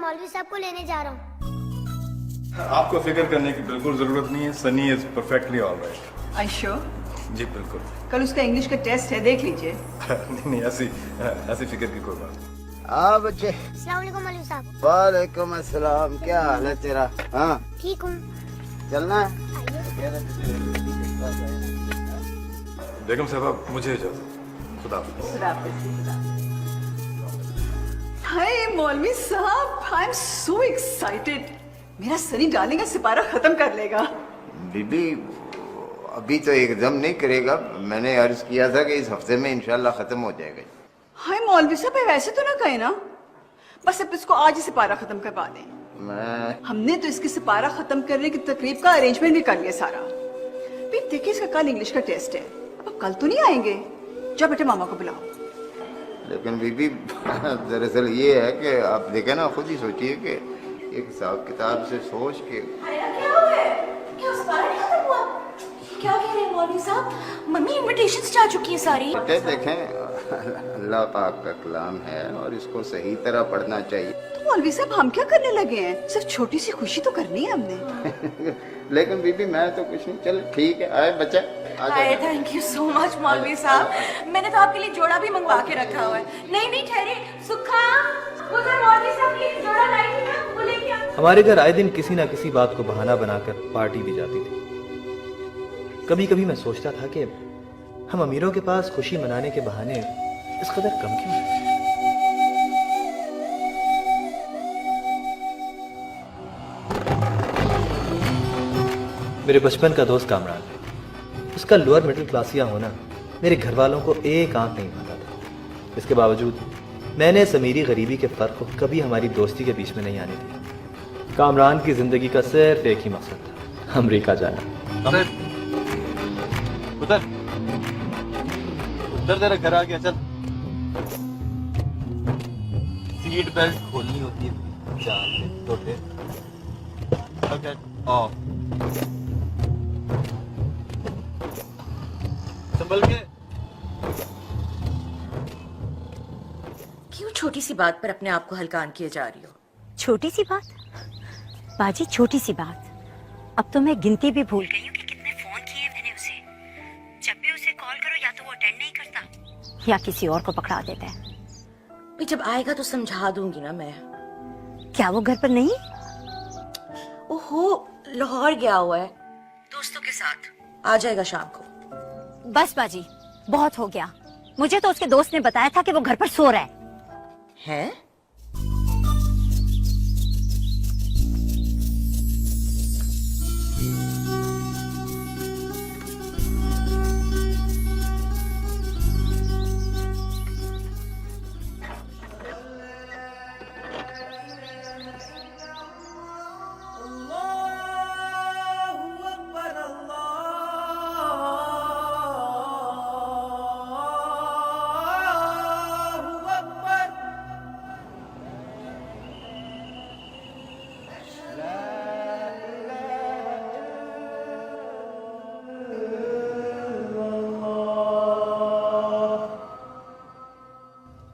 मौलवी साहब को लेने जा रहा हूँ। आपको फिक्र करने की बिल्कुल जरूरत नहीं है। Sunny is perfectly alright. I sure? जी बिल्कुल। कल उसका इंग्लिश का टेस्ट है, देख लीजिए। नहीं ऐसी फिक्र की कोई बात नहीं। हाँ बच्चे। अस्सलाम वालेकुम मौलवी साहब। वालेकुम अस्सलाम। क्या हाल है तेरा? हाँ ठीक हूँ। चलना है? बेगम साहब मुझे इजाजत। खुदा हाफिज़। हाय मौलवी साहब, आई एम सो एक्साइटेड। मेरा सनी डार्लिंग का सिपारा खत्म कर लेगा। बीबी अभी तो एकदम नहीं करेगा। मैंने अर्ज किया था कि इस हफ्ते में इंशाल्लाह खत्म हो जाएगा। हाय मौलवी साहब, वैसे तो ना कहे ना, बस अब इसको आज ही सिपारा खत्म करवा दें। हमने तो इसके सिपारा खत्म करने की तकरीब का अरेंजमेंट भी कर लिया सारा। फिर देखिए इसका कल इंग्लिश का टेस्ट है, अब कल तो नहीं आएंगे। जाओ बेटे मामा को बुलाओ। लेकिन बीबी दरअसल ये है कि आप देखें ना, खुद ही सोचिए कि एक हिसाब किताब से सोच के क्या कह रहे हैं मौलवी साहब? मम्मी इनविटेशंस जा चुकी है सारी। बेटे देखें, अल्लाह पाक का कलाम है और इसको सही तरह पढ़ना चाहिए। तो मौलवी साहब हम क्या करने लगे हैं? सिर्फ छोटी सी खुशी तो करनी है हमने। लेकिन बीबी मैं तो कुछ नहीं। चल ठीक है, आए बच्चा। Hi thank you so much मौलवी साहब। मैंने तो आपके लिए जोड़ा भी मंगवा के रखा हुआ है। नहीं ठहरे सुखा, उधर मौलवी साहब के लिए जोड़ा लाई थी ना, वो लेके आ। हमारे घर आए दिन किसी ना किसी बात को बहाना बनाकर पार्टी दी जाती थी। कभी कभी मैं सोचता था कि हम अमीरों के पास खुशी मनाने के बहाने इस कदर कम क्यों हैं? मेरे बचपन का दोस्त कामरान है। उसका लोअर मिडिल क्लासिया होना मेरे घर वालों को एक आंख नहीं भाता था। इसके बावजूद मैंने इस अमीरी गरीबी के फर्क को कभी हमारी दोस्ती के बीच में नहीं आने दिया। कामरान की जिंदगी का सिर्फ एक ही मकसद था, अमेरिका जाना। उधर तेरा घर आ गया। चल, सीट बेल्ट खोलनी होती है। चार टोटे संभल के। क्यों छोटी सी बात पर अपने आप को हल्कान किए जा रही हो? छोटी सी बात बाजी, छोटी सी बात। अब तो मैं गिनती भी भूल गई हूँ कि कितने फोन किए मैंने उसे। जब भी उसे कॉल करो या तो वो अटेंड नहीं करता या किसी और को पकड़ा देता है। भी जब आएगा तो समझा दूंगी ना मैं। क्या वो घर पर नहीं? ओहो, लाहौर गया हुआ है दोस्तों के साथ, आ जाएगा शाम को। बस बाजी, बहुत हो गया। मुझे तो उसके दोस्त ने बताया था कि वो घर पर सो रहा है।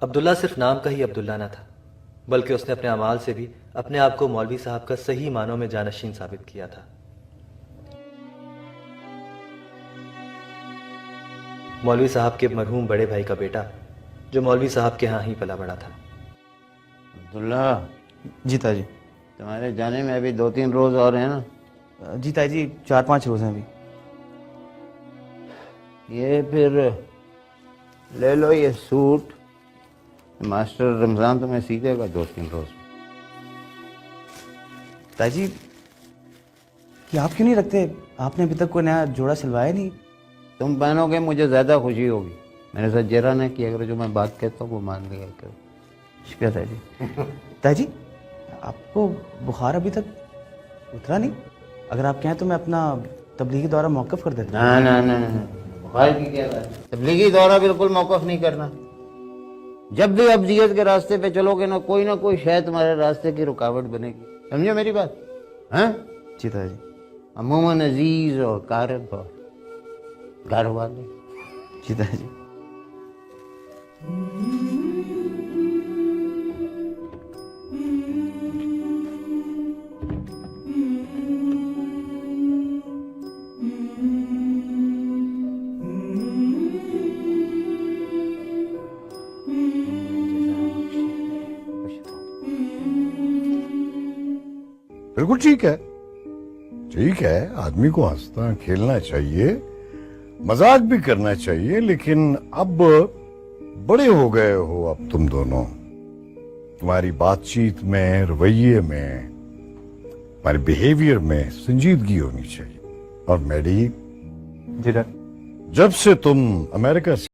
अब्दुल्ला सिर्फ नाम का ही अब्दुल्ला ना था, बल्कि उसने अपने अमाल से भी अपने आप को मौलवी साहब का सही मानों में जानशीन साबित किया था। मौलवी साहब के मरहूम बड़े भाई का बेटा, जो मौलवी साहब के यहाँ ही पला बड़ा था। अब्दुल्ला। जी ताजी। तुम्हारे जाने में अभी 2-3 रोज और हैं ना? जी ताजी, 4-5 रोज हैं अभी। ये फिर ले लो ये सूट। मास्टर रमजान तुम्हें सीखेगा 2-3 रोज। ताजी, ये आप क्यों नहीं रखते? आपने अभी तक कोई नया जोड़ा सिलवाया नहीं। तुम पहनोगे मुझे ज्यादा खुशी होगी। मेरे साथ जरा ना किया करो, जो मैं बात कहता हूँ वो मान लिया करो। शुक्रिया ताजी। ताजी, आपको बुखार अभी तक उतरा नहीं? अगर आप कहें तो मैं अपना तबलीगी दौरा मौकूफ कर देता हूँ। ना बुखार की क्या बात? तबलीगी दौरा बिल्कुल मौकूफ नहीं करना। जब भी अब्दियत के रास्ते पे चलोगे ना कोई शायद तुम्हारे रास्ते की रुकावट बनेगी। समझो मेरी बात? हैं? जी ताजी। अमूमन अजीज और कारब और घर वाले। जी ताजी। बिल्कुल ठीक है, ठीक है। आदमी को हंसना खेलना चाहिए, मजाक भी करना चाहिए, लेकिन अब बड़े हो गए हो अब तुम दोनों। तुम्हारी बातचीत में, रवैये में, तुम्हारे बिहेवियर में संजीदगी होनी चाहिए। और मैडी, जी डैड। जब से तुम अमेरिका से